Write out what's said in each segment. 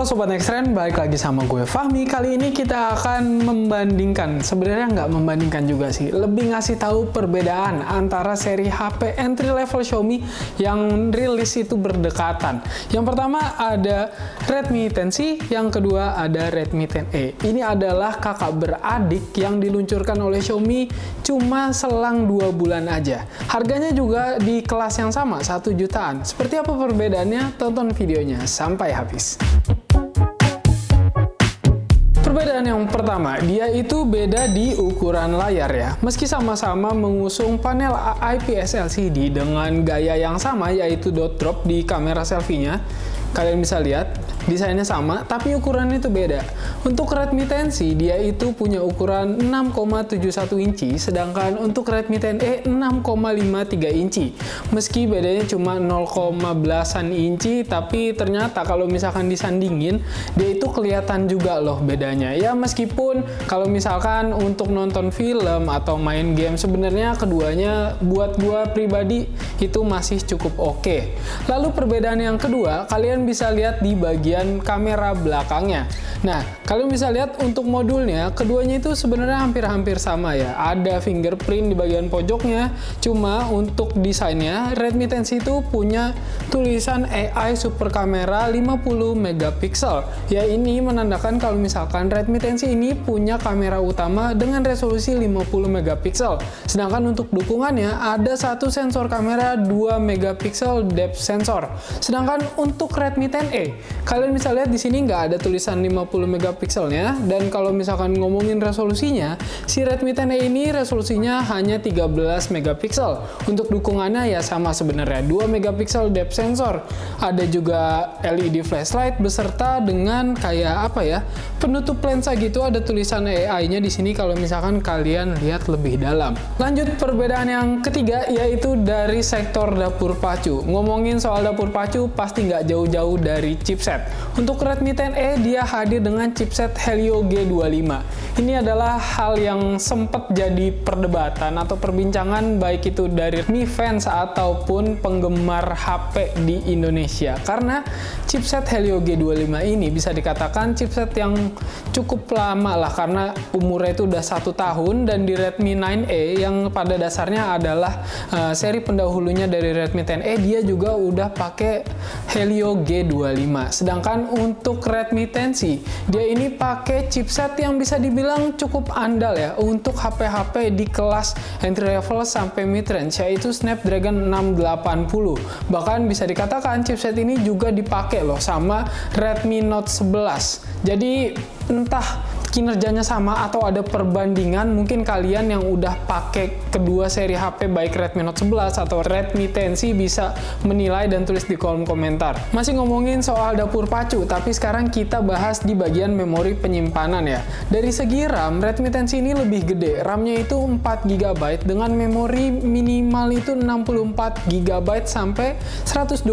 Halo Sobat Nextrend, balik lagi sama gue Fahmi. Kali ini kita akan membandingkan, sebenarnya nggak membandingkan juga sih, lebih ngasih tahu perbedaan antara seri HP entry level Xiaomi yang rilis itu berdekatan. Yang pertama ada Redmi 10C, yang kedua ada Redmi 10A. Ini adalah kakak beradik yang diluncurkan oleh Xiaomi cuma selang 2 bulan aja. Harganya juga di kelas yang sama, 1 jutaan. Seperti apa perbedaannya? Tonton videonya sampai habis. Perbedaan yang pertama, dia itu beda di ukuran layar ya. Meski sama-sama mengusung panel IPS LCD dengan gaya yang sama, yaitu dot drop di kamera selfie-nya, kalian bisa lihat desainnya sama, tapi ukurannya itu beda. Untuk Redmi 10C, dia itu punya ukuran 6,71 inci, sedangkan untuk Redmi 10A 6,53 inci. Meski bedanya cuma 0,10 inci, tapi ternyata kalau misalkan disandingin, dia itu kelihatan juga loh bedanya. Ya meskipun kalau misalkan untuk nonton film atau main game, sebenarnya keduanya buat gua pribadi itu masih cukup oke. Lalu perbedaan yang kedua, kalian bisa lihat di bagian kamera belakangnya. Nah, kalian bisa lihat untuk modulnya, keduanya itu sebenarnya hampir-hampir sama ya. Ada fingerprint di bagian pojoknya, cuma untuk desainnya, Redmi 10C itu punya tulisan AI super kamera 50 megapiksel. Ya ini menandakan kalau misalkan Redmi 10C ini punya kamera utama dengan resolusi 50 megapiksel. Sedangkan untuk dukungannya ada satu sensor kamera 2 megapiksel depth sensor. Sedangkan untuk Redmi 10A, kalian bisa lihat di sini nggak ada tulisan 50 megapikselnya, dan kalau misalkan ngomongin resolusinya, si Redmi 10A ini resolusinya hanya 13 megapiksel. Untuk dukungannya ya sama sebenarnya, 2 megapiksel depth sensor. Ada juga LED flashlight beserta dengan kayak apa ya, penutup lensa gitu, ada tulisan AI-nya di sini kalau misalkan kalian lihat lebih dalam. Lanjut perbedaan yang ketiga, yaitu dari sektor dapur pacu. Ngomongin soal dapur pacu pasti nggak jauh-jauh dari chipset. Untuk Redmi 10A dia hadir dengan chipset Helio G25. Ini adalah hal yang sempat jadi perdebatan atau perbincangan baik itu dari Mi fans ataupun penggemar HP di Indonesia. Karena chipset Helio G25 ini bisa dikatakan chipset yang cukup lama lah, karena umurnya itu udah 1 tahun, dan di Redmi 9A yang pada dasarnya adalah seri pendahulunya dari Redmi 10A, dia juga udah pakai Helio G25. Sedangkan untuk Redmi 10C, dia ini pakai chipset yang bisa dibilang cukup andal ya untuk HP-HP di kelas entry level sampai mid-range, yaitu Snapdragon 680. Bahkan bisa dikatakan chipset ini juga dipakai loh sama Redmi Note 11. Jadi entah kinerjanya sama atau ada perbandingan, mungkin kalian yang udah pakai kedua seri HP baik Redmi Note 11 atau Redmi 10C bisa menilai dan tulis di kolom komentar. Masih ngomongin soal dapur pacu, tapi sekarang kita bahas di bagian memori penyimpanan ya. Dari segi RAM, Redmi 10C ini lebih gede. RAM-nya itu 4 GB dengan memori minimal itu 64 GB sampai 128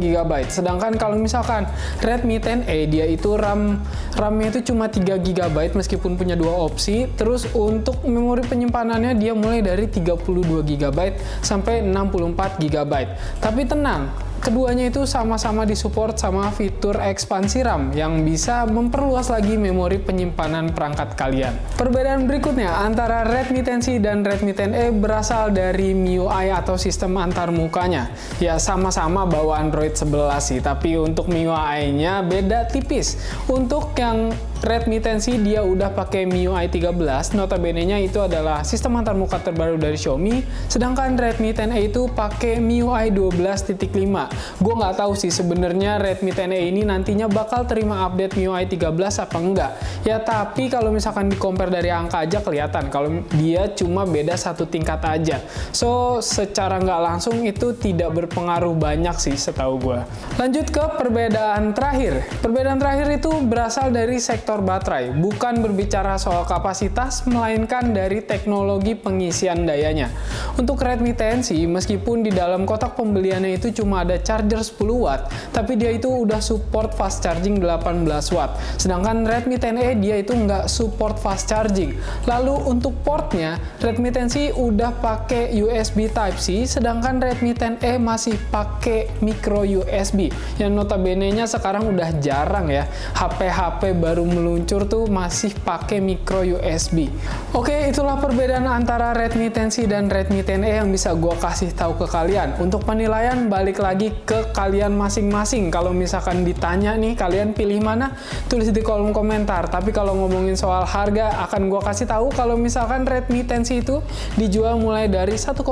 GB. Sedangkan kalau misalkan Redmi 10A, dia itu RAM-nya itu cuma 3 GB meskipun punya 2 opsi. Terus untuk memori penyimpanannya dia mulai dari 32 GB sampai 64 GB. Tapi tenang, keduanya itu sama-sama disupport sama fitur ekspansi RAM yang bisa memperluas lagi memori penyimpanan perangkat kalian. Perbedaan berikutnya antara Redmi 10C dan Redmi 10A berasal dari MIUI atau sistem antarmukanya. Ya sama-sama bawa Android 11 sih, tapi untuk MIUI-nya beda tipis. Untuk yang Redmi 10C dia udah pakai MIUI 13, notabene-nya itu adalah sistem antarmuka terbaru dari Xiaomi, sedangkan Redmi 10A itu pakai MIUI 12.5. Gue nggak tahu sih sebenarnya Redmi 10A ini nantinya bakal terima update MIUI 13 apa enggak. Ya tapi kalau misalkan di-compare dari angka aja kelihatan kalau dia cuma beda 1 tingkat aja. So secara nggak langsung itu tidak berpengaruh banyak sih setahu gue. Lanjut ke perbedaan terakhir. Perbedaan terakhir itu berasal dari sektor sektor baterai, bukan berbicara soal kapasitas, melainkan dari teknologi pengisian dayanya. Untuk Redmi 10C, meskipun di dalam kotak pembeliannya itu cuma ada charger 10 watt, tapi dia itu udah support fast charging 18 watt. Sedangkan Redmi 10A dia itu nggak support fast charging. Lalu untuk portnya, Redmi 10C udah pakai USB Type-C, sedangkan Redmi 10A masih pakai micro USB, yang notabene-nya sekarang udah jarang ya. HP-HP baru meluncur tuh masih pakai micro USB. Oke, itulah perbedaan antara Redmi 10C dan Redmi 10A yang bisa gua kasih tahu ke kalian. Untuk penilaian balik lagi ke kalian masing-masing. Kalau misalkan ditanya nih, kalian pilih mana? Tulis di kolom komentar. Tapi kalau ngomongin soal harga, akan gua kasih tahu kalau misalkan Redmi 10C itu dijual mulai dari 1,8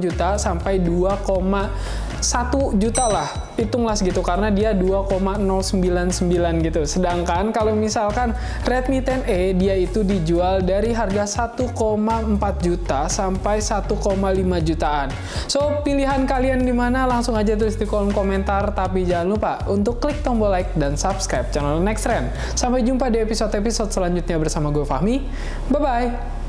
juta sampai 2,1 juta lah. Hitunglah segitu karena dia 2,099 gitu. Sedangkan kalau misalkan Redmi 10A dia itu dijual dari harga 1,4 juta sampai 1,5 jutaan. So, pilihan kalian di mana? Langsung aja tulis di kolom komentar. Tapi jangan lupa untuk klik tombol like dan subscribe channel Next Trend. Sampai jumpa di episode-episode selanjutnya bersama gue Fahmi. Bye-bye!